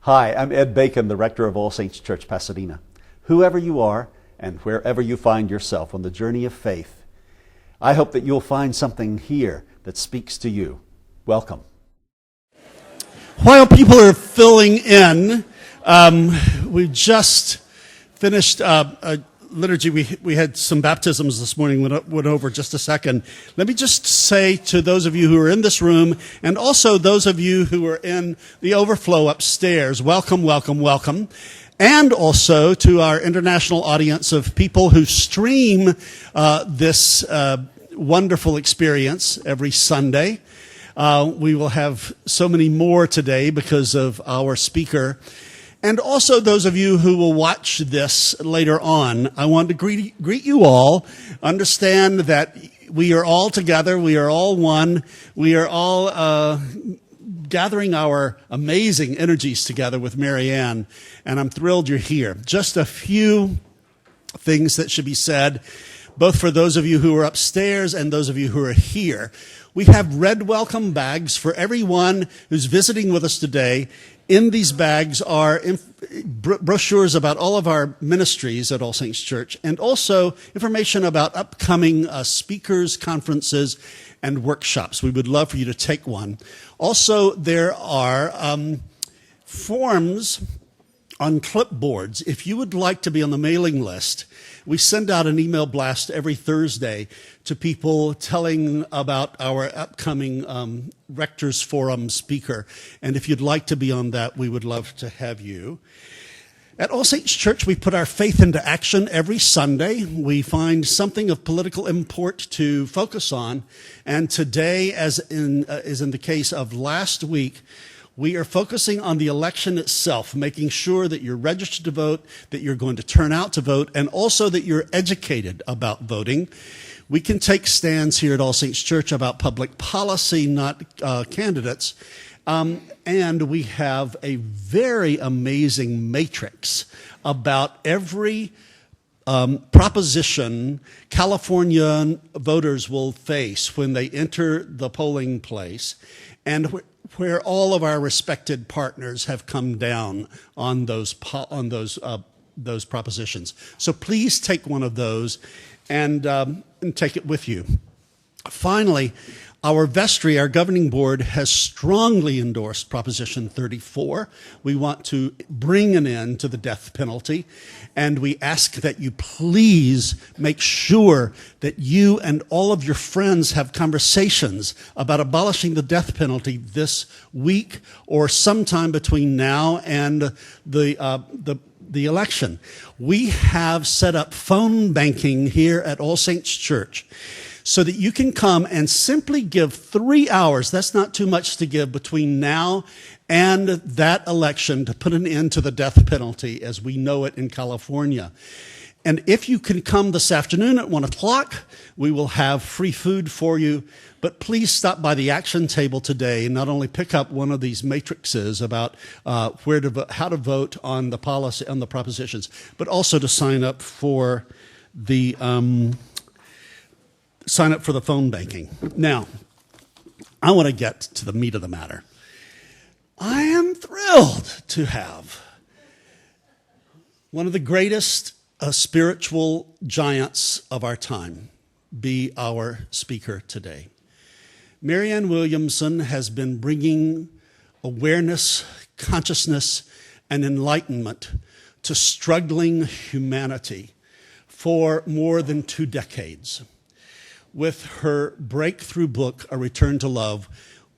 Hi, I'm Ed Bacon, the Rector of All Saints Church, Pasadena. Whoever you are and wherever you find yourself on the journey of faith, I hope that you'll find something here that speaks to you. Welcome. While people are filling in, we just finished a liturgy. We had some baptisms this morning, went over just a second. Let me just say to those of you who are in this room, and also those of you who are in the overflow upstairs, welcome, welcome, welcome. And also to our international audience of people who stream this wonderful experience every Sunday. We will have so many more today because of our speaker. And also those of you who will watch this later on, I want to greet you all. Understand that we are all together. We are all one. We are all gathering our amazing energies together with Marianne. And I'm thrilled you're here. Just a few things that should be said, both for those of you who are upstairs and those of you who are here. We have red welcome bags for everyone who's visiting with us today. In these bags are brochures about all of our ministries at All Saints Church, and also information about upcoming speakers, conferences, and workshops. We would love for you to take one. Also, there are forms on clipboards. If you would like to be on the mailing list, we send out an email blast every Thursday to people telling about our upcoming Rector's Forum speaker. And if you'd like to be on that, we would love to have you. At All Saints Church, we put our faith into action every Sunday. We find something of political import to focus on. And today, as is in the case of last week, we are focusing on the election itself, making sure that you're registered to vote, that you're going to turn out to vote, and also that you're educated about voting. We can take stands here at All Saints Church about public policy, not candidates. And we have a very amazing matrix about every proposition California voters will face when they enter the polling place, and where all of our respected partners have come down on those propositions. So please take one of those and take it with you. Finally, our vestry, our governing board, has strongly endorsed Proposition 34. We want to bring an end to the death penalty, and we ask that you please make sure that you and all of your friends have conversations about abolishing the death penalty this week or sometime between now and the election. We have set up phone banking here at All Saints Church, so that you can come and simply give 3 hours, that's not too much to give, between now and that election to put an end to the death penalty as we know it in California. And if you can come this afternoon at 1 o'clock, we will have free food for you. But please stop by the action table today and not only pick up one of these matrices about where to vote, how to vote on the policy, on the propositions, but also to sign up for the phone banking. Now, I want to get to the meat of the matter. I am thrilled to have one of the greatest spiritual giants of our time be our speaker today. Marianne Williamson has been bringing awareness, consciousness, and enlightenment to struggling humanity for more than 2 decades. With her breakthrough book, A Return to Love,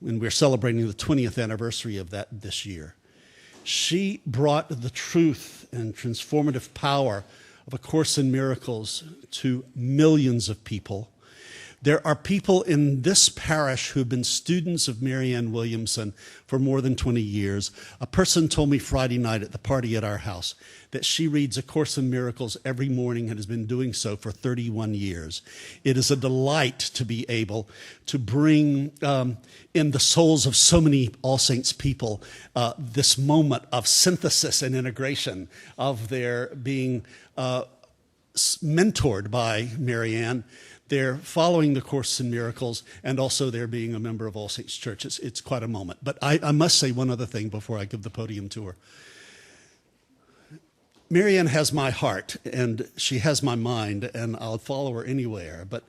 and we're celebrating the 20th anniversary of that this year. She brought the truth and transformative power of A Course in Miracles to millions of people. There are people in this parish who've been students of Marianne Williamson for more than 20 years. A person told me Friday night at the party at our house that she reads A Course in Miracles every morning and has been doing so for 31 years. It is a delight to be able to bring in the souls of so many All Saints people this moment of synthesis and integration of their being mentored by Marianne, They're following the Course in Miracles, and also they're being a member of All Saints Church. It's quite a moment. But I must say one other thing before I give the podium to her. Marianne has my heart, and she has my mind, and I'll follow her anywhere. But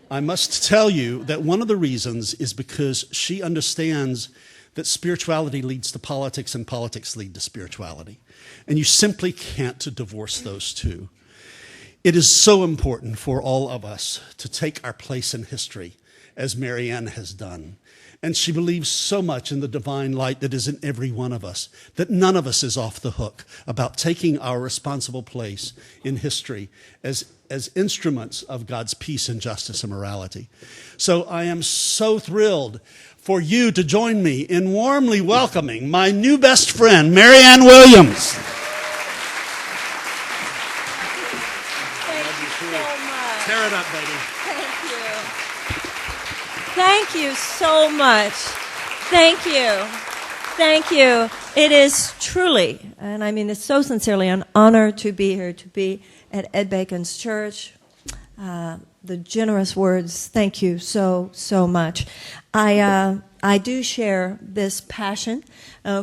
I must tell you that one of the reasons is because she understands that spirituality leads to politics and politics lead to spirituality. And you simply can't divorce those two. It is so important for all of us to take our place in history, as Marianne has done. And she believes so much in the divine light that is in every one of us, that none of us is off the hook about taking our responsible place in history as instruments of God's peace and justice and morality. So I am so thrilled for you to join me in warmly welcoming my new best friend, Marianne Williams. Thank you so much. Tear it up, baby. Thank you. Thank you so much. Thank you. Thank you. It is truly, and I mean this so sincerely, an honor to be here, to be at Ed Bacon's church. The generous words, thank you so much. I do share this passion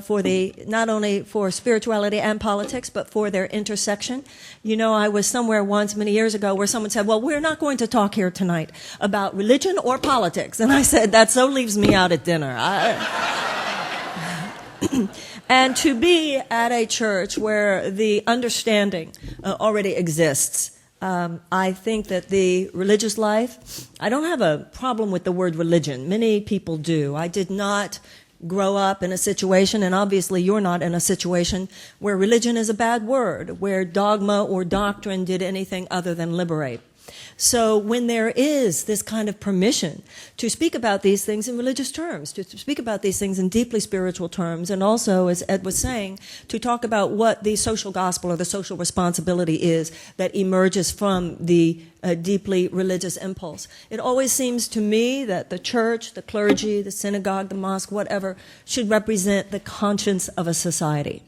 for not only for spirituality and politics, but for their intersection. You know, I was somewhere once many years ago where someone said, well, we're not going to talk here tonight about religion or politics. And I said, that so leaves me out at dinner. And to be at a church where the understanding already exists, I think that the religious life, I don't have a problem with the word religion. Many people do. I did not grow up in a situation, and obviously you're not in a situation, where religion is a bad word, where dogma or doctrine did anything other than liberate. So when there is this kind of permission to speak about these things in religious terms, to speak about these things in deeply spiritual terms, and also, as Ed was saying, to talk about what the social gospel or the social responsibility is that emerges from the deeply religious impulse. It always seems to me that the church, the clergy, the synagogue, the mosque, whatever, should represent the conscience of a society.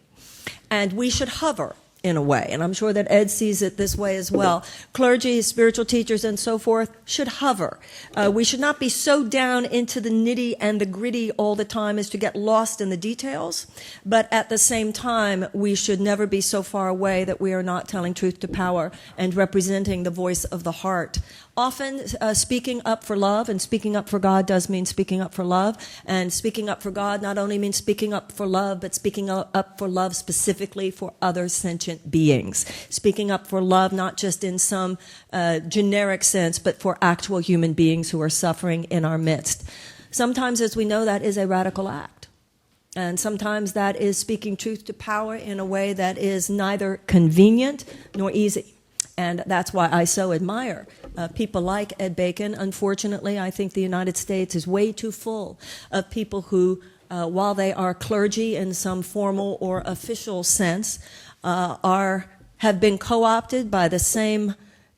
And we should hover in a way, and I'm sure that Ed sees it this way as well. Clergy, spiritual teachers, and so forth should hover. We should not be so down into the nitty and the gritty all the time as to get lost in the details, but at the same time, we should never be so far away that we are not telling truth to power and representing the voice of the heart. Often speaking up for love and speaking up for God does mean speaking up for love. And speaking up for God not only means speaking up for love, but speaking up for love specifically for other sentient beings. Speaking up for love not just in some generic sense, but for actual human beings who are suffering in our midst. Sometimes, as we know, that is a radical act. And sometimes that is speaking truth to power in a way that is neither convenient nor easy. And that's why I so admire people like Ed Bacon. Unfortunately, I think the United States is way too full of people who, while they are clergy in some formal or official sense, have been co-opted by the same,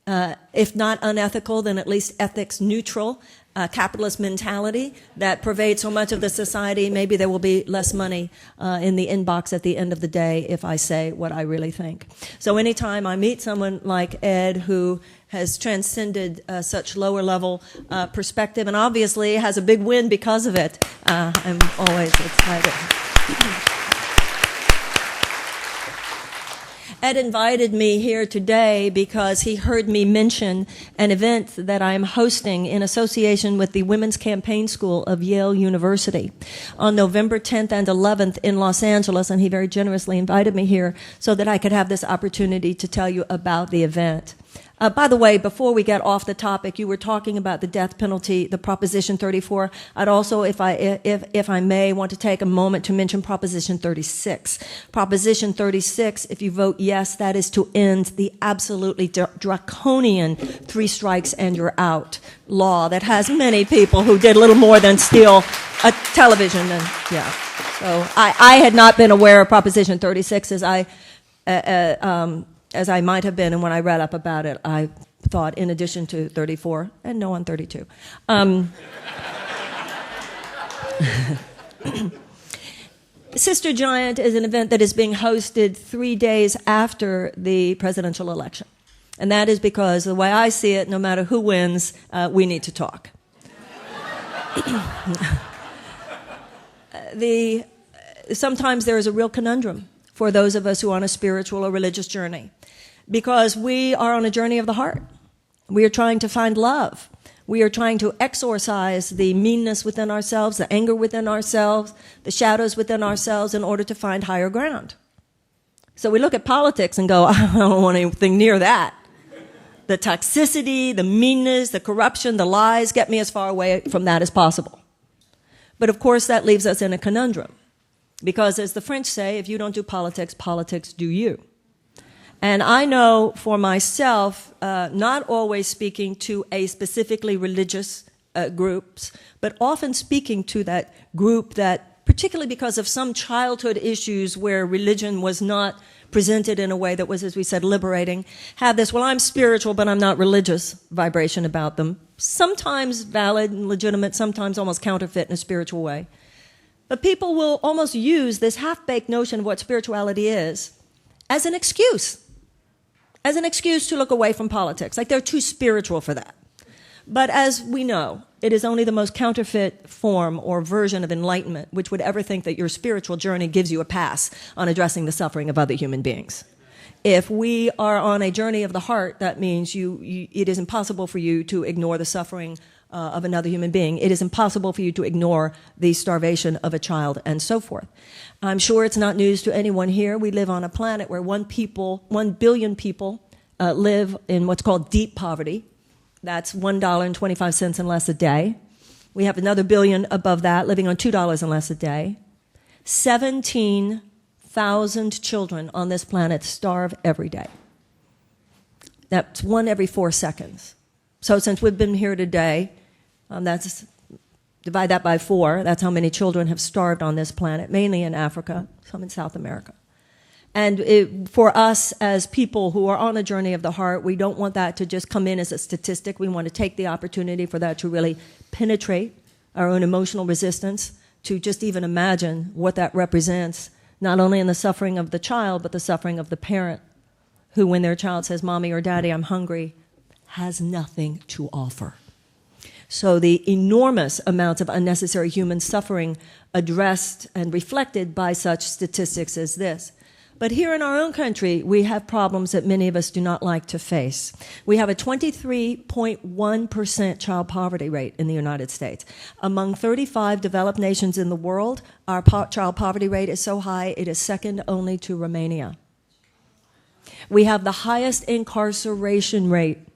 if not unethical, then at least ethics neutral capitalist mentality that pervades so much of the society. Maybe there will be less money in the inbox at the end of the day if I say what I really think. So anytime I meet someone like Ed who has transcended such lower level perspective and obviously has a big win because of it, I'm always excited. Ed invited me here today because he heard me mention an event that I am hosting in association with the Women's Campaign School of Yale University on November 10th and 11th in Los Angeles, and he very generously invited me here so that I could have this opportunity to tell you about the event. By the way, before we get off the topic, you were talking about the death penalty, the Proposition 34. I'd also, if I may, want to take a moment to mention Proposition 36. Proposition 36, if you vote yes, that is to end the absolutely draconian 3 strikes and you're out law that has many people who did little more than steal a television. And yeah, so I had not been aware of Proposition 36 as I might have been, and when I read up about it, I thought, in addition to 34, and no on 32. Sister Giant is an event that is being hosted 3 days after the presidential election. And that is because the way I see it, no matter who wins, we need to talk. Sometimes there is a real conundrum for those of us who are on a spiritual or religious journey, because we are on a journey of the heart. We are trying to find love. We are trying to exorcise the meanness within ourselves, the anger within ourselves, the shadows within ourselves in order to find higher ground. So we look at politics and go, I don't want anything near that. The toxicity, the meanness, the corruption, the lies, get me as far away from that as possible. But of course that leaves us in a conundrum. Because as the French say, if you don't do politics, politics do you. And I know for myself, not always speaking to a specifically religious groups, but often speaking to that group that, particularly because of some childhood issues where religion was not presented in a way that was, as we said, liberating, have this, well, I'm spiritual, but I'm not religious vibration about them. Sometimes valid and legitimate, sometimes almost counterfeit in a spiritual way. But people will almost use this half-baked notion of what spirituality is as an excuse to look away from politics, like they're too spiritual for that. But as we know, it is only the most counterfeit form or version of enlightenment which would ever think that your spiritual journey gives you a pass on addressing the suffering of other human beings. If we are on a journey of the heart, that means it is impossible for you to ignore the suffering of another human being. It is impossible for you to ignore the starvation of a child and so forth. I'm sure it's not news to anyone here. We live on a planet where 1 billion people live in what's called deep poverty. That's $1.25 and less a day. We have another billion above that living on $2 and less a day. 17,000 children on this planet starve every day. That's 1 every 4 seconds. So since we've been here today, divide that by 4. That's how many children have starved on this planet, mainly in Africa, some in South America. And for us as people who are on a journey of the heart, we don't want that to just come in as a statistic. We want to take the opportunity for that to really penetrate our own emotional resistance, to just even imagine what that represents, not only in the suffering of the child, but the suffering of the parent, who when their child says, Mommy or Daddy, I'm hungry, has nothing to offer. So the enormous amounts of unnecessary human suffering addressed and reflected by such statistics as this. But here in our own country, we have problems that many of us do not like to face. We have a 23.1% child poverty rate in the United States. Among 35 developed nations in the world, our child poverty rate is so high, it is second only to Romania. We have the highest incarceration rate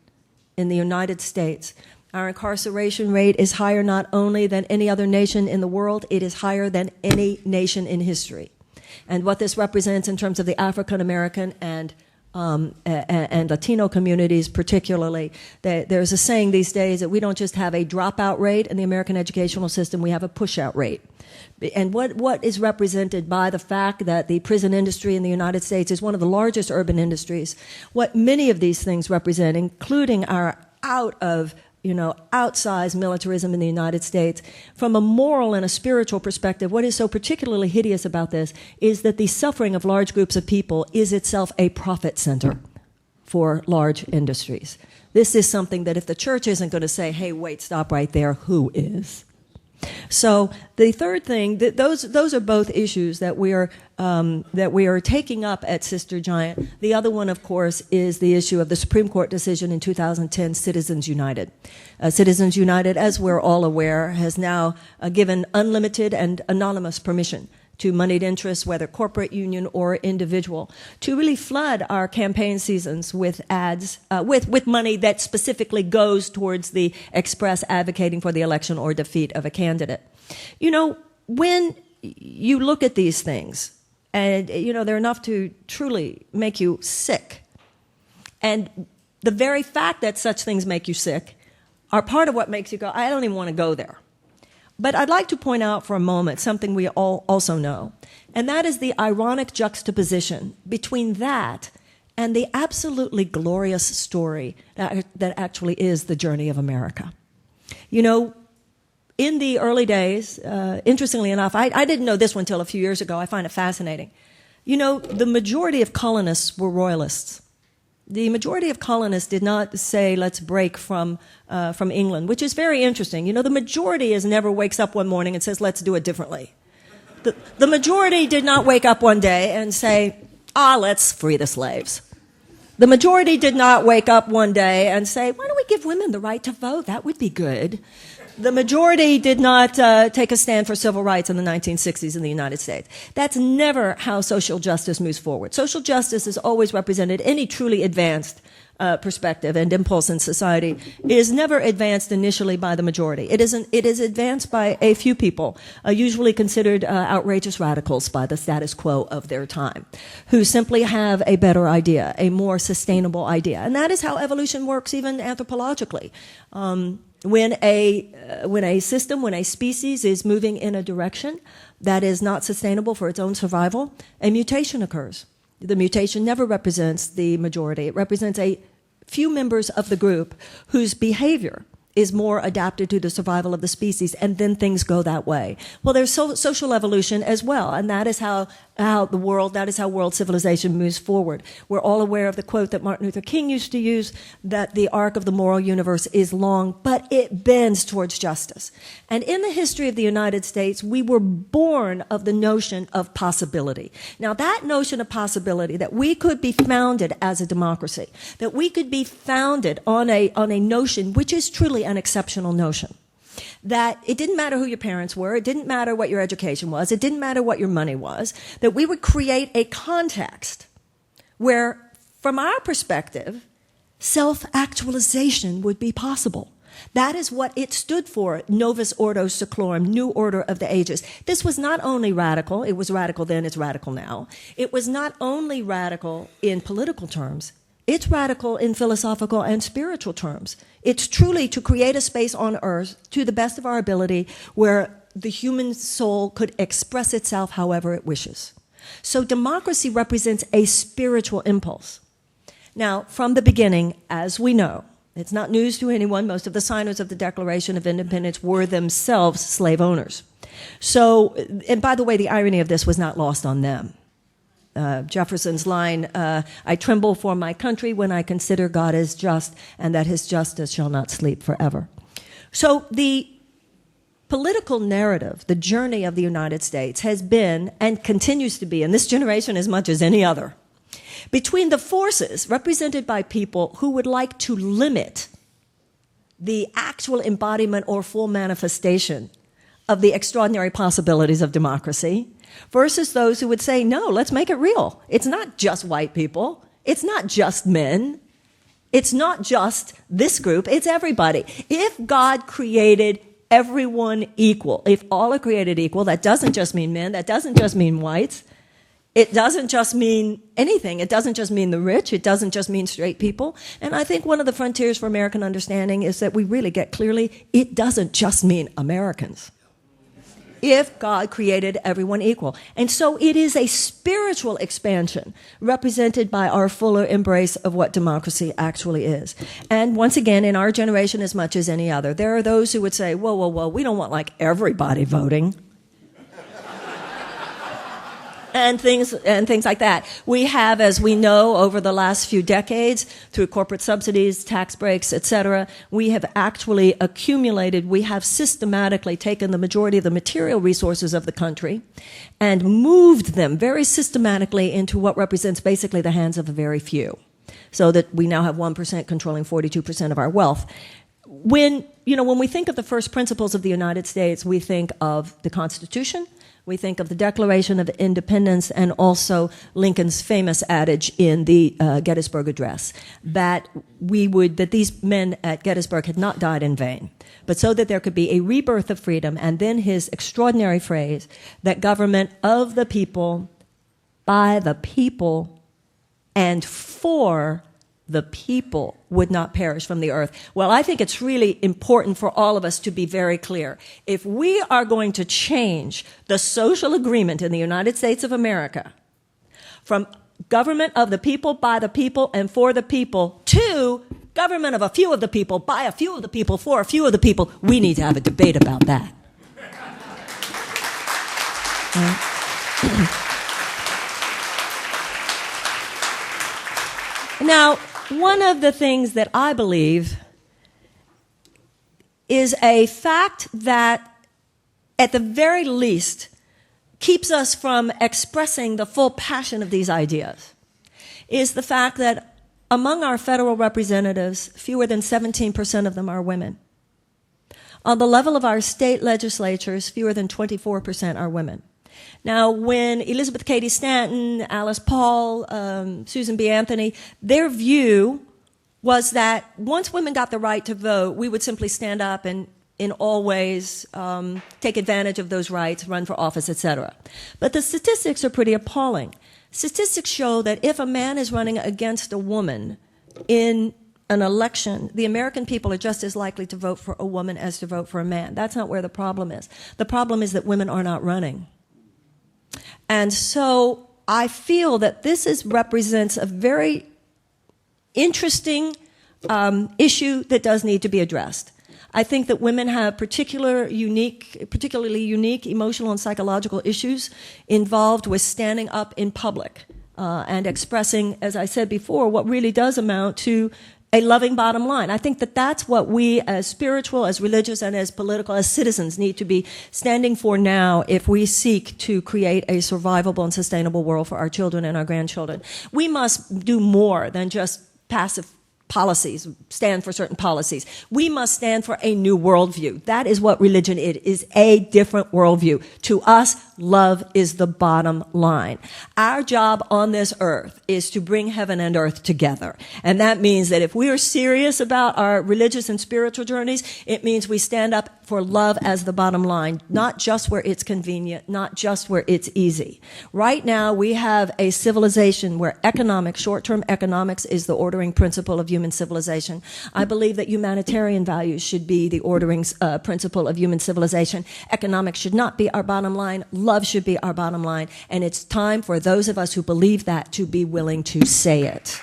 in the United States. Our incarceration rate is higher not only than any other nation in the world, it is higher than any nation in history. And what this represents in terms of the African American and Latino communities particularly, there's a saying these days that we don't just have a dropout rate in the American educational system, we have a push-out rate. And what is represented by the fact that the prison industry in the United States is one of the largest urban industries, what many of these things represent, including our outsized militarism in the United States, from a moral and a spiritual perspective, what is so particularly hideous about this is that the suffering of large groups of people is itself a profit center for large industries. This is something that if the church isn't going to say, hey, wait, stop right there, who is? So the third thing, those are both issues that we are taking up at Sister Giant. The other one, of course, is the issue of the Supreme Court decision in 2010, Citizens United. Citizens United, as we're all aware, has now given unlimited and anonymous permission to moneyed interests, whether corporate, union, or individual, to really flood our campaign seasons with ads, with money that specifically goes towards the express advocating for the election or defeat of a candidate. You know, when you look at these things, and, they're enough to truly make you sick. And the very fact that such things make you sick are part of what makes you go, I don't even want to go there. But I'd like to point out for a moment something we all also know, and that is the ironic juxtaposition between that and the absolutely glorious story that actually is the journey of America. In the early days, interestingly enough, I didn't know this one until a few years ago. I find it fascinating. The majority of colonists were royalists. The majority of colonists did not say, let's break from England, which is very interesting. You know, the majority never wakes up one morning and says, let's do it differently. The majority did not wake up one day and say, let's free the slaves. The majority did not wake up one day and say, why don't we give women the right to vote? That would be good. The majority did not take a stand for civil rights in the 1960s in the United States. That's never how social justice moves forward. Social justice has always represented any truly advanced perspective and impulse in society. It is never advanced initially by the majority. It is advanced by a few people, usually considered outrageous radicals by the status quo of their time, who simply have a better idea, a more sustainable idea. And that is how evolution works even anthropologically. When a system, when a species is moving in a direction that is not sustainable for its own survival, a mutation occurs. The mutation never represents the majority. It represents a few members of the group whose behavior is more adapted to the survival of the species, and then things go that way. Well, there's social evolution as well, and that is how world civilization moves forward. We're all aware of the quote that Martin Luther King used to use, that the arc of the moral universe is long, but it bends towards justice. And in the history of the United States, we were born of the notion of possibility. Now, that notion of possibility, that we could be founded as a democracy, that we could be founded on a notion which is truly an exceptional notion, that it didn't matter who your parents were, it didn't matter what your education was, it didn't matter what your money was, that we would create a context where, from our perspective, self-actualization would be possible. That is what it stood for, Novus Ordo Seclorum, New Order of the Ages. This was not only radical, it was radical then, it's radical now. It was not only radical in political terms, it's radical in philosophical and spiritual terms. It's truly to create a space on earth, to the best of our ability, where the human soul could express itself however it wishes. So democracy represents a spiritual impulse. Now, from the beginning, as we know, it's not news to anyone, most of the signers of the Declaration of Independence were themselves slave owners. So, and by the way, the irony of this was not lost on them. Jefferson's line, I tremble for my country when I consider God is just and that his justice shall not sleep forever. So the political narrative, the journey of the United States has been and continues to be, in this generation as much as any other, between the forces represented by people who would like to limit the actual embodiment or full manifestation of the extraordinary possibilities of democracy, versus those who would say, no, let's make it real. It's not just white people. It's not just men. It's not just this group. It's everybody. If God created everyone equal, if all are created equal, that doesn't just mean men. That doesn't just mean whites. It doesn't just mean anything. It doesn't just mean the rich. It doesn't just mean straight people. And I think one of the frontiers for American understanding is that we really get clearly it doesn't just mean Americans. If God created everyone equal. And so it is a spiritual expansion represented by our fuller embrace of what democracy actually is. And once again, in our generation as much as any other, there are those who would say, whoa, we don't want like everybody voting. And things like that. We have, as we know, over the last few decades, through corporate subsidies, tax breaks, etc., we have actually accumulated, we have systematically taken the majority of the material resources of the country and moved them very systematically into what represents basically the hands of a very few, so that we now have 1% controlling 42% of our wealth. When we think of the first principles of the United States, we think of the Constitution, we think of the Declaration of Independence, and also Lincoln's famous adage in the Gettysburg Address that these men at Gettysburg had not died in vain, but so that there could be a rebirth of freedom, and then his extraordinary phrase that government of the people, by the people, and for the people would not perish from the earth. Well, I think it's really important for all of us to be very clear. If we are going to change the social agreement in the United States of America from government of the people, by the people, and for the people to government of a few of the people, by a few of the people, for a few of the people, we need to have a debate about that. Now, one of the things that I believe is a fact that, at the very least, keeps us from expressing the full passion of these ideas, is the fact that among our federal representatives, fewer than 17% of them are women. On the level of our state legislatures, fewer than 24% are women. Now, when Elizabeth Cady Stanton, Alice Paul, Susan B. Anthony, their view was that once women got the right to vote, we would simply stand up and in all ways take advantage of those rights, run for office, etc. But the statistics are pretty appalling. Statistics show that if a man is running against a woman in an election, the American people are just as likely to vote for a woman as to vote for a man. That's not where the problem is. The problem is that women are not running. And so I feel that this represents a very interesting issue that does need to be addressed. I think that women have particularly unique emotional and psychological issues involved with standing up in public and expressing, as I said before, what really does amount to a loving bottom line. I think that that's what we as spiritual, as religious, and as political, as citizens need to be standing for now if we seek to create a survivable and sustainable world for our children and our grandchildren. We must do more than just passive policies, stand for certain policies. We must stand for a new worldview. That is what religion is a different worldview. To us, love is the bottom line. Our job on this earth is to bring heaven and earth together. And that means that if we are serious about our religious and spiritual journeys, it means we stand up for love as the bottom line, not just where it's convenient, not just where it's easy. Right now, we have a civilization where economics, short-term economics, is the ordering principle of human civilization. I believe that humanitarian values should be the ordering principle of human civilization. Economics should not be our bottom line. Love should be our bottom line. And it's time for those of us who believe that to be willing to say it.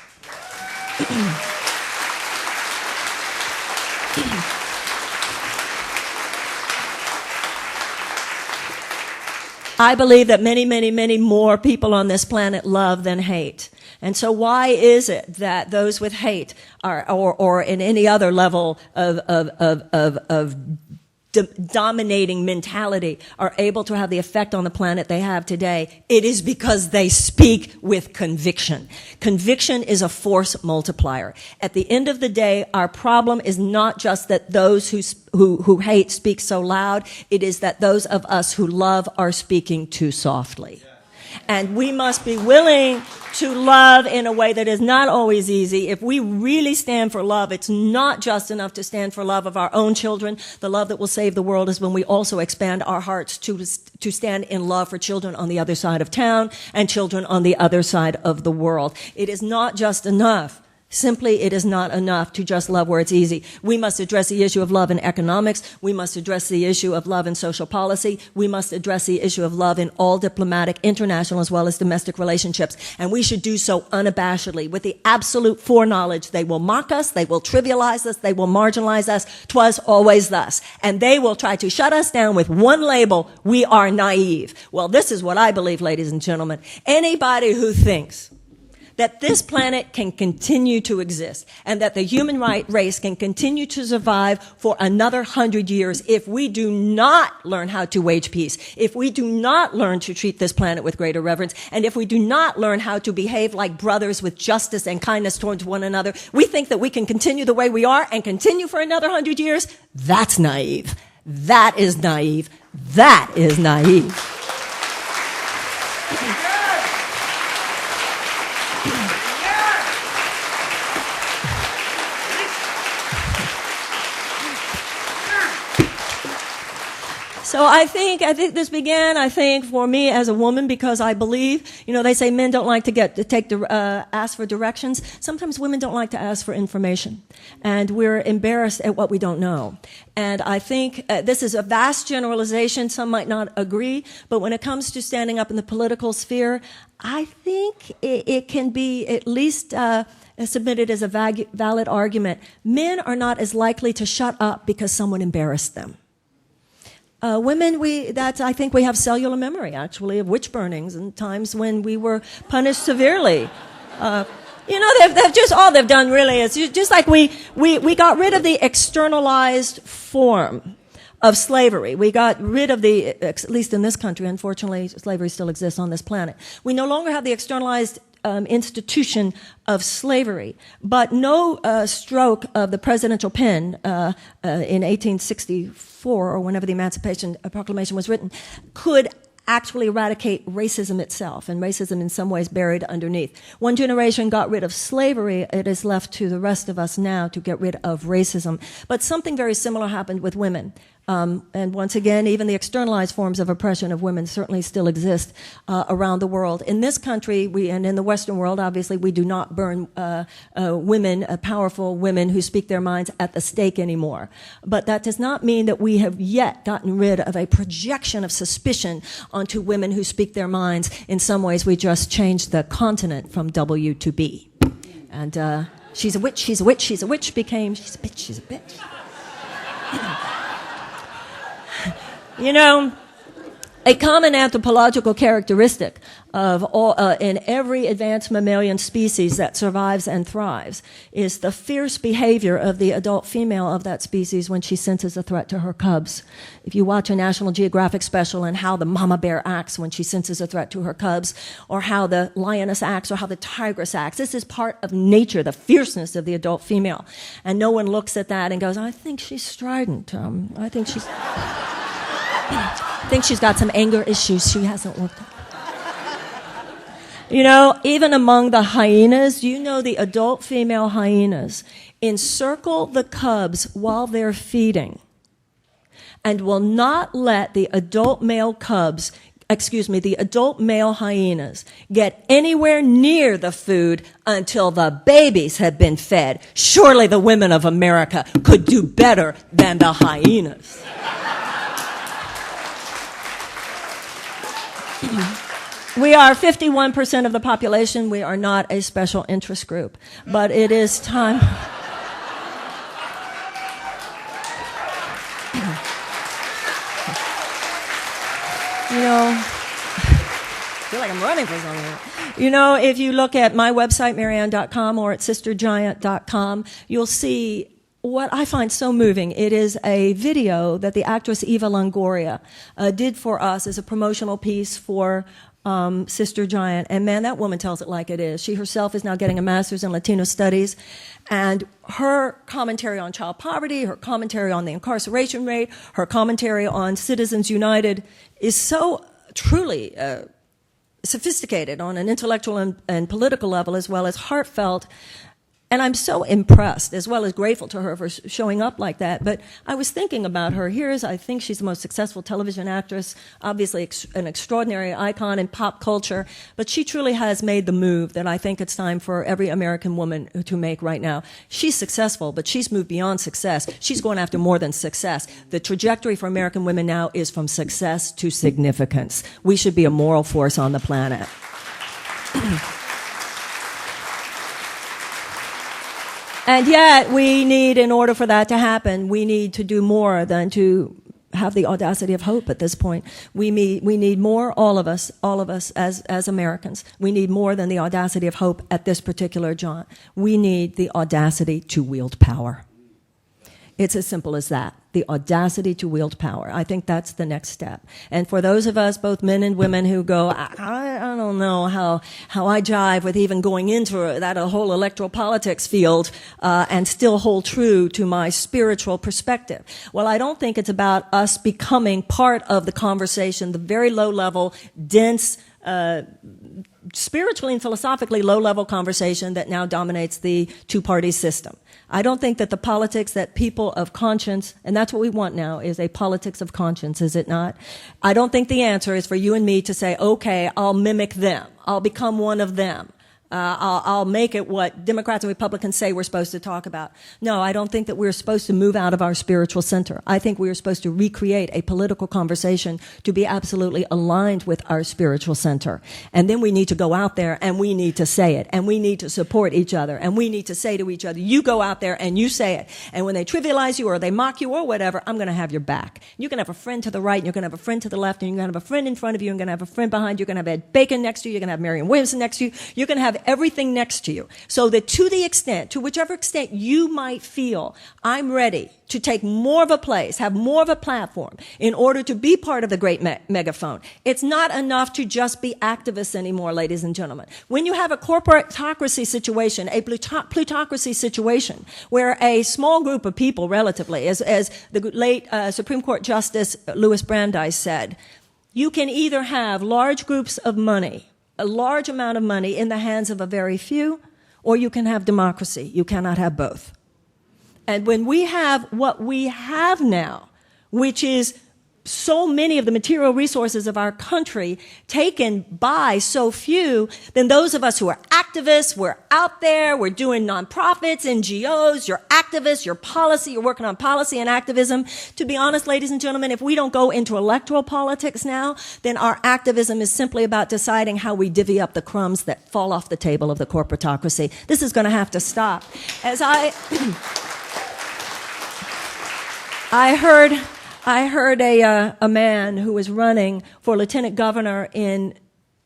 I believe that many, many, many more people on this planet love than hate. And so why is it that those with hate are, or in any other level of dominating mentality are able to have the effect on the planet they have today? It is because they speak with conviction. Conviction is a force multiplier. At the end of the day, our problem is not just that those who hate speak so loud. It is that those of us who love are speaking too softly. And we must be willing to love in a way that is not always easy. If we really stand for love, it's not just enough to stand for love of our own children. The love that will save the world is when we also expand our hearts to stand in love for children on the other side of town and children on the other side of the world. It is not just enough. Simply, it is not enough to just love where it's easy. We must address the issue of love in economics. We must address the issue of love in social policy. We must address the issue of love in all diplomatic, international, as well as domestic relationships. And we should do so unabashedly, with the absolute foreknowledge they will mock us, they will trivialize us, they will marginalize us. 'Twas always thus. And they will try to shut us down with one label: we are naive. Well, this is what I believe, ladies and gentlemen. Anybody who thinks that this planet can continue to exist and that the human race can continue to survive for another 100 years if we do not learn how to wage peace, if we do not learn to treat this planet with greater reverence, and if we do not learn how to behave like brothers with justice and kindness towards one another, we think that we can continue the way we are and continue for another 100 years? That's naive. That is naive. That is naive. So I think this began, for me as a woman, because I believe, they say men don't like to ask for directions. Sometimes women don't like to ask for information. And we're embarrassed at what we don't know. And I think this is a vast generalization. Some might not agree. But when it comes to standing up in the political sphere, I think it can be at least submitted as a valid argument. Men are not as likely to shut up because someone embarrassed them. Women, I think we have cellular memory, actually, of witch burnings and times when we were punished severely You know, they've just, all they've done really is just like we got rid of the externalized form of slavery. We got rid of at least in this country, unfortunately, slavery still exists on this planet. We no longer have the externalized institution of slavery, but no stroke of the presidential pen in 1864 or whenever the Emancipation Proclamation was written could actually eradicate racism itself, and racism in some ways buried underneath. One generation got rid of slavery. It is left to the rest of us now to get rid of racism. But something very similar happened with women. And once again, even the externalized forms of oppression of women certainly still exist around the world. In this country, and in the Western world, obviously, we do not burn women, powerful women who speak their minds at the stake anymore. But that does not mean that we have yet gotten rid of a projection of suspicion onto women who speak their minds. In some ways, we just changed the continent from W to B. And she's a witch, she's a witch, she's a witch became, she's a bitch, she's a bitch. You know, a common anthropological characteristic of all, in every advanced mammalian species that survives and thrives is the fierce behavior of the adult female of that species when she senses a threat to her cubs. If you watch a National Geographic special and how the mama bear acts when she senses a threat to her cubs, or how the lioness acts, or how the tigress acts, this is part of nature, the fierceness of the adult female. And no one looks at that and goes, I think she's strident. I think she's got some anger issues she hasn't worked on. You know, even among the hyenas, you know the adult female hyenas encircle the cubs while they're feeding and will not let the adult male hyenas get anywhere near the food until the babies have been fed. Surely the women of America could do better than the hyenas. We are 51% of the population. We are not a special interest group. But it is time. You know, I feel like I'm running for something. You know, if you look at my website, Marianne.com, or at sistergiant.com, you'll see what I find so moving. It is a video that the actress Eva Longoria did for us as a promotional piece for Sister Giant. And man, that woman tells it like it is. She herself is now getting a master's in Latino studies. And her commentary on child poverty, her commentary on the incarceration rate, her commentary on Citizens United is so truly sophisticated on an intellectual and political level, as well as heartfelt. And I'm so impressed, as well as grateful to her for showing up like that. But I was thinking about her. I think she's the most successful television actress, obviously an extraordinary icon in pop culture. But she truly has made the move that I think it's time for every American woman to make right now. She's successful, but she's moved beyond success. She's going after more than success. The trajectory for American women now is from success to significance. We should be a moral force on the planet. And yet, we need, in order for that to happen, we need to do more than to have the audacity of hope at this point. We need more, all of us as Americans. We need more than the audacity of hope at this particular jaunt. We need the audacity to wield power. It's as simple as that. The audacity to wield power. I think that's the next step. And for those of us, both men and women, who go, I don't know how I jive with even going into that whole electoral politics field and still hold true to my spiritual perspective. Well, I don't think it's about us becoming part of the conversation, the very low-level, dense, spiritually and philosophically low-level conversation that now dominates the two-party system. I don't think that the politics that people of conscience, and that's what we want now, is a politics of conscience, is it not? I don't think the answer is for you and me to say, okay, I'll mimic them. I'll become one of them. I'll make it what Democrats and Republicans say we're supposed to talk about. No, I don't think that we're supposed to move out of our spiritual center. I think we are supposed to recreate a political conversation to be absolutely aligned with our spiritual center. And then we need to go out there and we need to say it. And we need to support each other. And we need to say to each other, you go out there and you say it. And when they trivialize you or they mock you or whatever, I'm going to have your back. You can have a friend to the right and you're going to have a friend to the left and you're going to have a friend in front of you. You're going to have a friend behind you. You're going to have Ed Bacon next to you. You're going to have Marianne Williamson next to you. You're going to have have everything next to you. So that to whichever extent you might feel, I'm ready to take more of a place, have more of a platform in order to be part of the great megaphone. It's not enough to just be activists anymore, ladies and gentlemen. When you have a corporatocracy situation, a plutocracy situation, where a small group of people, relatively, as the late Supreme Court Justice Louis Brandeis said, you can either have large groups of money, a large amount of money in the hands of a very few, or you can have democracy. You cannot have both. And when we have what we have now, which is so many of the material resources of our country taken by so few, then those of us who are activists, we're out there, we're doing nonprofits, NGOs, you're activists, you're working on policy and activism. To be honest, ladies and gentlemen, if we don't go into electoral politics now, then our activism is simply about deciding how we divvy up the crumbs that fall off the table of the corporatocracy. This is going to have to stop. As I heard a man who was running for lieutenant governor in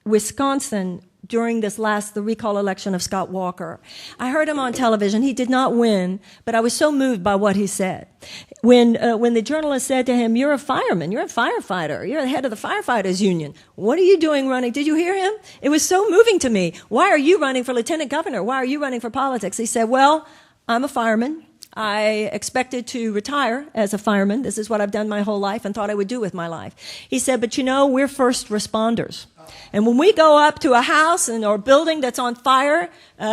Wisconsin during the recall election of Scott Walker. I heard him on television. He did not win, but I was so moved by what he said. When the journalist said to him, "You're a fireman, you're a firefighter, you're the head of the firefighters union. What are you doing running?" Did you hear him? It was so moving to me. "Why are you running for lieutenant governor? Why are you running for politics?" He said, "Well, I'm a fireman. I expected to retire as a fireman. This is what I've done my whole life and thought I would do with my life." He said, "But we're first responders. And when we go up to a house or building that's on fire,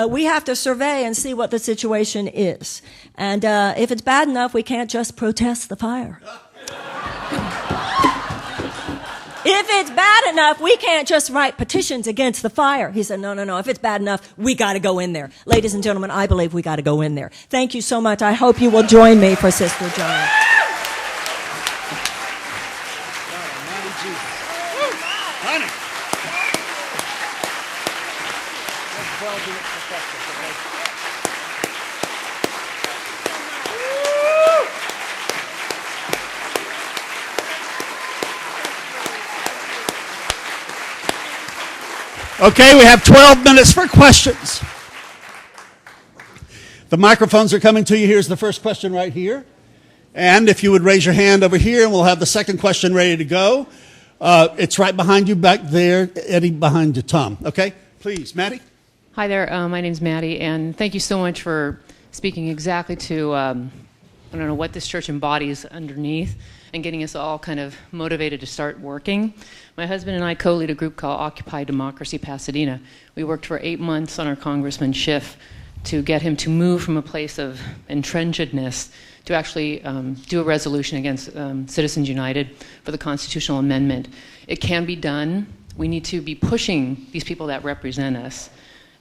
we have to survey and see what the situation is. And if it's bad enough, we can't just protest the fire. If it's bad enough, we can't just write petitions against the fire." He said, no. If it's bad enough, we got to go in there. Ladies and gentlemen, I believe we got to go in there. Thank you so much. I hope you will join me for Sister Giant. Okay, we have 12 minutes for questions. The microphones are coming to you. Here's the first question right here. And if you would raise your hand over here, and we'll have the second question ready to go. It's right behind you back there, Eddie, behind you, Tom. Okay, please, Maddie. Hi there, my name's Maddie, and thank you so much for speaking exactly to, what this church embodies underneath and getting us all kind of motivated to start working. My husband and I co-lead a group called Occupy Democracy Pasadena. We worked for 8 months on our Congressman Schiff to get him to move from a place of entrenchedness to actually do a resolution against Citizens United for the constitutional amendment. It can be done. We need to be pushing these people that represent us.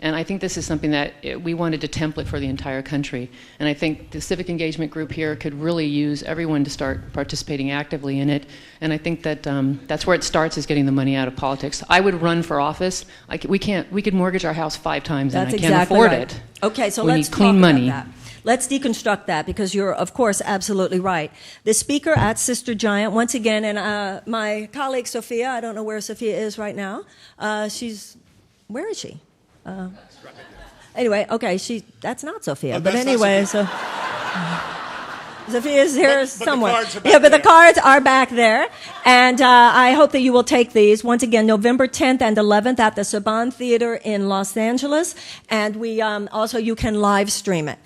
And I think this is something that we wanted to template for the entire country. And I think the civic engagement group here could really use everyone to start participating actively in it. And I think that that's where it starts, is getting the money out of politics. I would run for office. We could mortgage our house 5 times and I can't afford it. Okay, so we let's need clean talk money. about that. Let's deconstruct that, because you're, of course, absolutely right. The speaker at Sister Giant, once again, and my colleague Sophia, I don't know where Sophia is right now. Where is she? Anyway, okay, that's not Sophia. But anyway, so Sophia's here somewhere. The cards are back there. And I hope that you will take these. Once again, November 10th and 11th at the Saban Theater in Los Angeles. And we also, you can live stream it.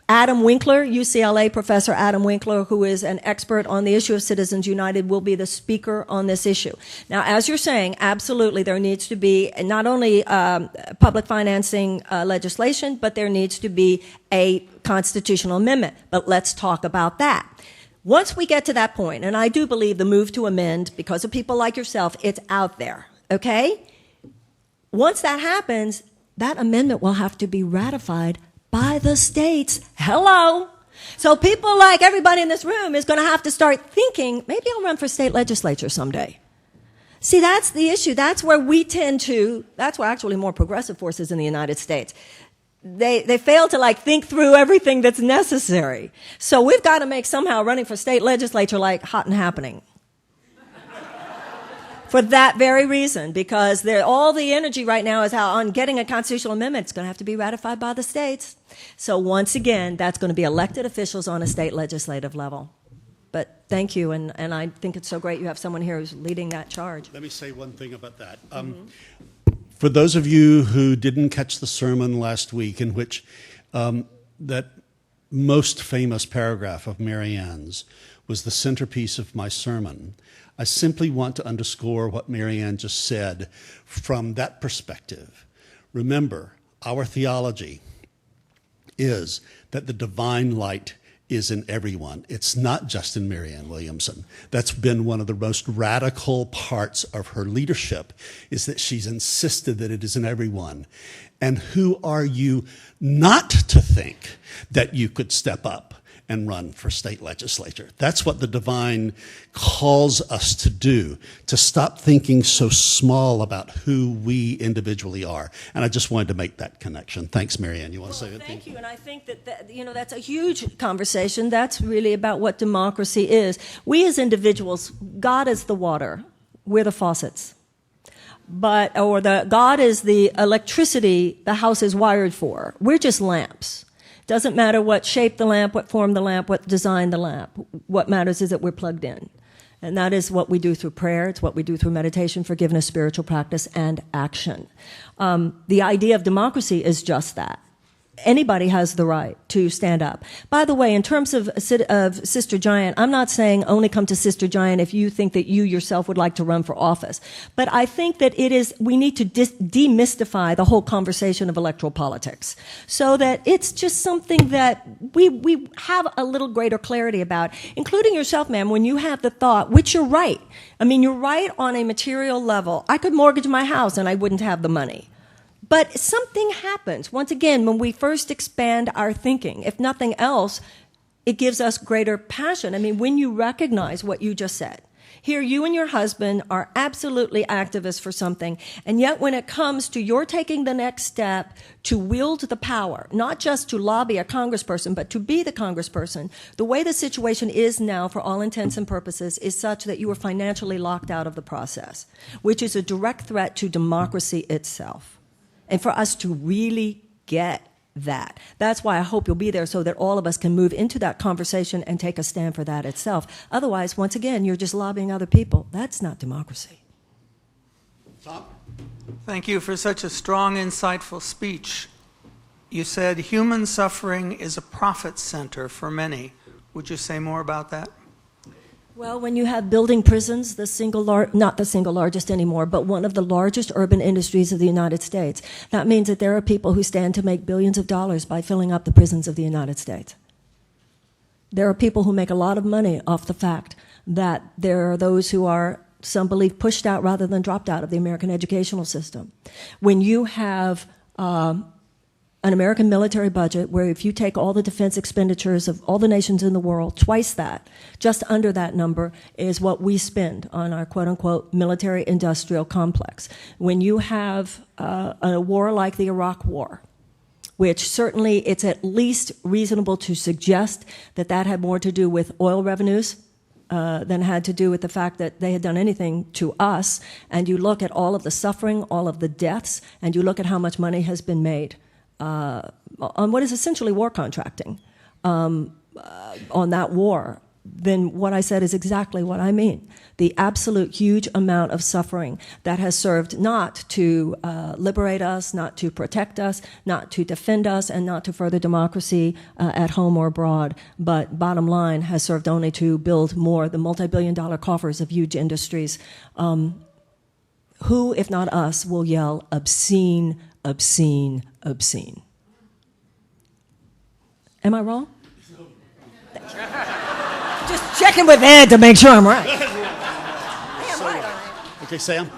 Adam Winkler, UCLA professor Adam Winkler, who is an expert on the issue of Citizens United, will be the speaker on this issue. Now, as you're saying, absolutely there needs to be not only public financing legislation, but there needs to be a constitutional amendment. But let's talk about that. Once we get to that point, and I do believe the move to amend, because of people like yourself, it's out there, okay? Once that happens, that amendment will have to be ratified by the states. Hello. So people like everybody in this room is going to have to start thinking, maybe I'll run for state legislature someday. See, that's the issue. That's where that's where actually more progressive forces in the United States. They fail to think through everything that's necessary. So we've got to make somehow running for state legislature hot and happening. For that very reason, because all the energy right now is on getting a constitutional amendment. It's going to have to be ratified by the states. So once again, that's going to be elected officials on a state legislative level. But thank you, and I think it's so great you have someone here who's leading that charge. Let me say one thing about that. For those of you who didn't catch the sermon last week, in which that most famous paragraph of Marianne's was the centerpiece of my sermon, I simply want to underscore what Marianne just said from that perspective. Remember, our theology is that the divine light is in everyone. It's not just in Marianne Williamson. That's been one of the most radical parts of her leadership, is that she's insisted that it is in everyone. And who are you not to think that you could step up and run for state legislature? That's what the divine calls us to do, to stop thinking so small about who we individually are. And I just wanted to make that connection. Thanks, Marianne. You want to say anything? Thank you. And I think that that's a huge conversation. That's really about what democracy is. We as individuals, God is the water. We're the faucets. God is the electricity the house is wired for. We're just lamps. Doesn't matter what shape the lamp, what form the lamp, what design the lamp. What matters is that we're plugged in. And that is what we do through prayer. It's what we do through meditation, forgiveness, spiritual practice, and action. The idea of democracy is just that. Anybody has the right to stand up. By the way, in terms of Sister Giant, I'm not saying only come to Sister Giant if you think that you yourself would like to run for office. But I think that we need to demystify the whole conversation of electoral politics so that it's just something that we have a little greater clarity about, including yourself, ma'am, when you have the thought, which you're right. I mean, you're right on a material level. I could mortgage my house and I wouldn't have the money. But something happens, once again, when we first expand our thinking. If nothing else, it gives us greater passion. I mean, when you recognize what you just said. Here, you and your husband are absolutely activists for something, and yet when it comes to your taking the next step to wield the power, not just to lobby a congressperson, but to be the congressperson, the way the situation is now, for all intents and purposes, is such that you are financially locked out of the process, which is a direct threat to democracy itself. And for us to really get that. That's why I hope you'll be there so that all of us can move into that conversation and take a stand for that itself. Otherwise, once again, you're just lobbying other people. That's not democracy. Tom? Thank you for such a strong, insightful speech. You said human suffering is a profit center for many. Would you say more about that? Well, when you have building prisons, not the single largest anymore, but one of the largest urban industries of the United States, that means that there are people who stand to make billions of dollars by filling up the prisons of the United States. There are people who make a lot of money off the fact that there are those who are, some believe, pushed out rather than dropped out of the American educational system. When you have an American military budget where if you take all the defense expenditures of all the nations in the world, twice that, just under that number is what we spend on our quote-unquote military industrial complex. When you have a war like the Iraq War, which certainly it's at least reasonable to suggest that that had more to do with oil revenues than had to do with the fact that they had done anything to us, and you look at all of the suffering, all of the deaths, and you look at how much money has been made on what is essentially war contracting on that war, then what I said is exactly what I mean. The absolute huge amount of suffering that has served not to liberate us, not to protect us, not to defend us, and not to further democracy at home or abroad, but bottom line has served only to build more the multi-billion-dollar coffers of huge industries. Who, if not us, will yell obscene, obscene, obscene? Am I wrong? Just checking with Ed to make sure I'm right. I am right, aren't I? Okay, Sam?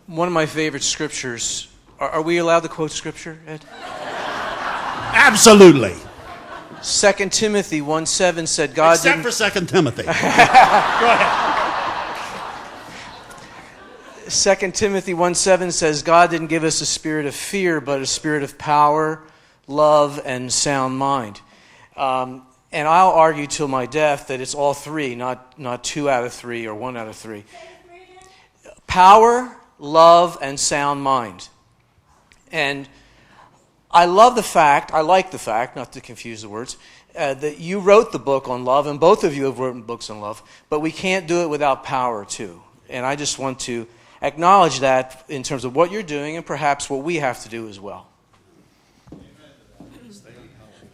One of my favorite scriptures. Are we allowed to quote scripture, Ed? Absolutely. 2 Timothy 1:7 said God Except didn't... for 2 Timothy. Go ahead. 2 Timothy 1:7 says God didn't give us a spirit of fear, but a spirit of power, love, and sound mind. And I'll argue till my death that it's all three, not 2 out of 3 or 1 out of 3. power, love, and sound mind. And I like the fact, not to confuse the words, that you wrote the book on love, and both of you have written books on love, but we can't do it without power too. And I just want to acknowledge that in terms of what you're doing and perhaps what we have to do as well.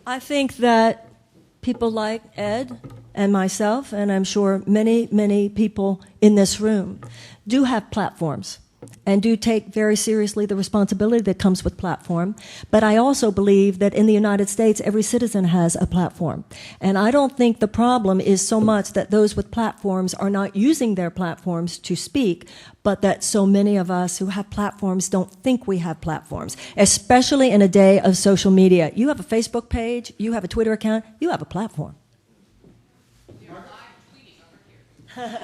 I think that people like Ed and myself, and I'm sure many, many people in this room, do have platforms and do take very seriously the responsibility that comes with platform. But I also believe that in the United States, every citizen has a platform. And I don't think the problem is so much that those with platforms are not using their platforms to speak, but that so many of us who have platforms don't think we have platforms, especially in a day of social media. You have a Facebook page, you have a Twitter account, you have a platform. You're live tweeting over here.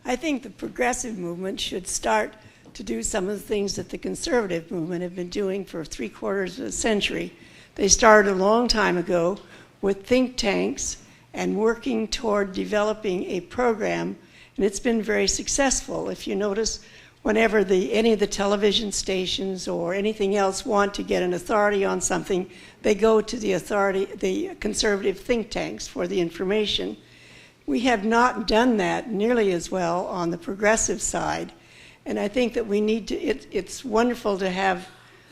I think the progressive movement should start to do some of the things that the conservative movement have been doing for 3/4 of a century. They started a long time ago with think tanks and working toward developing a program, and it's been very successful. If you notice, whenever any of the television stations or anything else want to get an authority on something, they go to the conservative think tanks for the information. We have not done that nearly as well on the progressive side, and I think that we need to, it's wonderful to have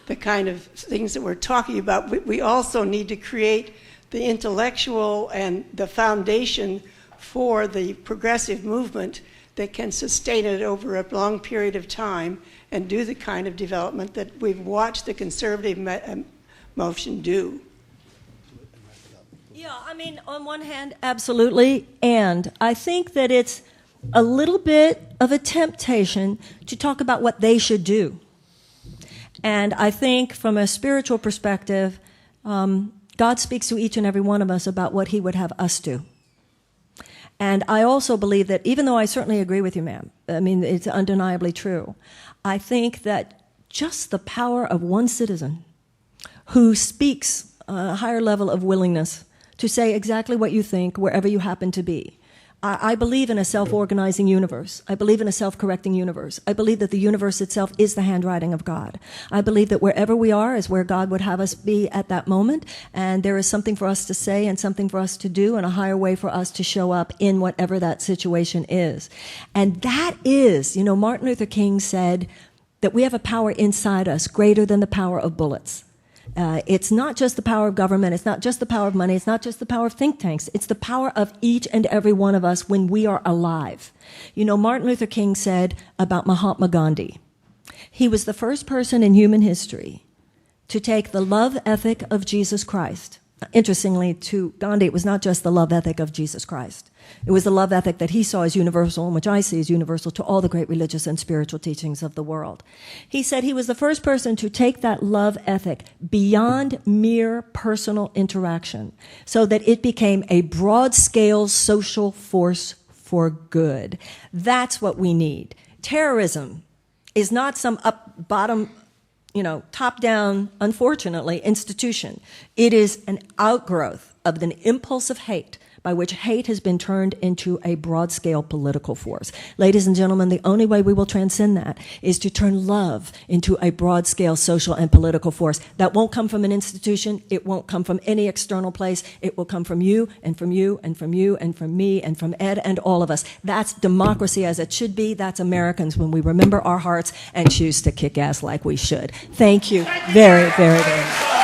the kind of things that we're talking about, but we also need to create the intellectual and the foundation for the progressive movement that can sustain it over a long period of time and do the kind of development that we've watched the conservative motion do. Yeah, I mean, on one hand, absolutely. And I think that it's a little bit of a temptation to talk about what they should do. And I think from a spiritual perspective, God speaks to each and every one of us about what he would have us do. And I also believe that, even though I certainly agree with you, ma'am, I mean, it's undeniably true, I think that just the power of one citizen who speaks a higher level of willingness to say exactly what you think wherever you happen to be. I believe in a self-organizing universe. I believe in a self-correcting universe. I believe that the universe itself is the handwriting of God. I believe that wherever we are is where God would have us be at that moment, and there is something for us to say and something for us to do and a higher way for us to show up in whatever that situation is. And that is, Martin Luther King said that we have a power inside us greater than the power of bullets. It's not just the power of government, it's not just the power of money, it's not just the power of think tanks, it's the power of each and every one of us when we are alive. Martin Luther King said about Mahatma Gandhi, he was the first person in human history to take the love ethic of Jesus Christ. Interestingly, to Gandhi, it was not just the love ethic of Jesus Christ. It was the love ethic that he saw as universal, and which I see as universal to all the great religious and spiritual teachings of the world. He said he was the first person to take that love ethic beyond mere personal interaction so that it became a broad-scale social force for good. That's what we need. Terrorism is not some top-down, unfortunately, institution. It is an outgrowth of an impulse of hate by which hate has been turned into a broad-scale political force. Ladies and gentlemen, the only way we will transcend that is to turn love into a broad-scale social and political force. That won't come from an institution. It won't come from any external place. It will come from you and from you and from you and from me and from Ed and all of us. That's democracy as it should be. That's Americans when we remember our hearts and choose to kick ass like we should. Thank you very, very, very much.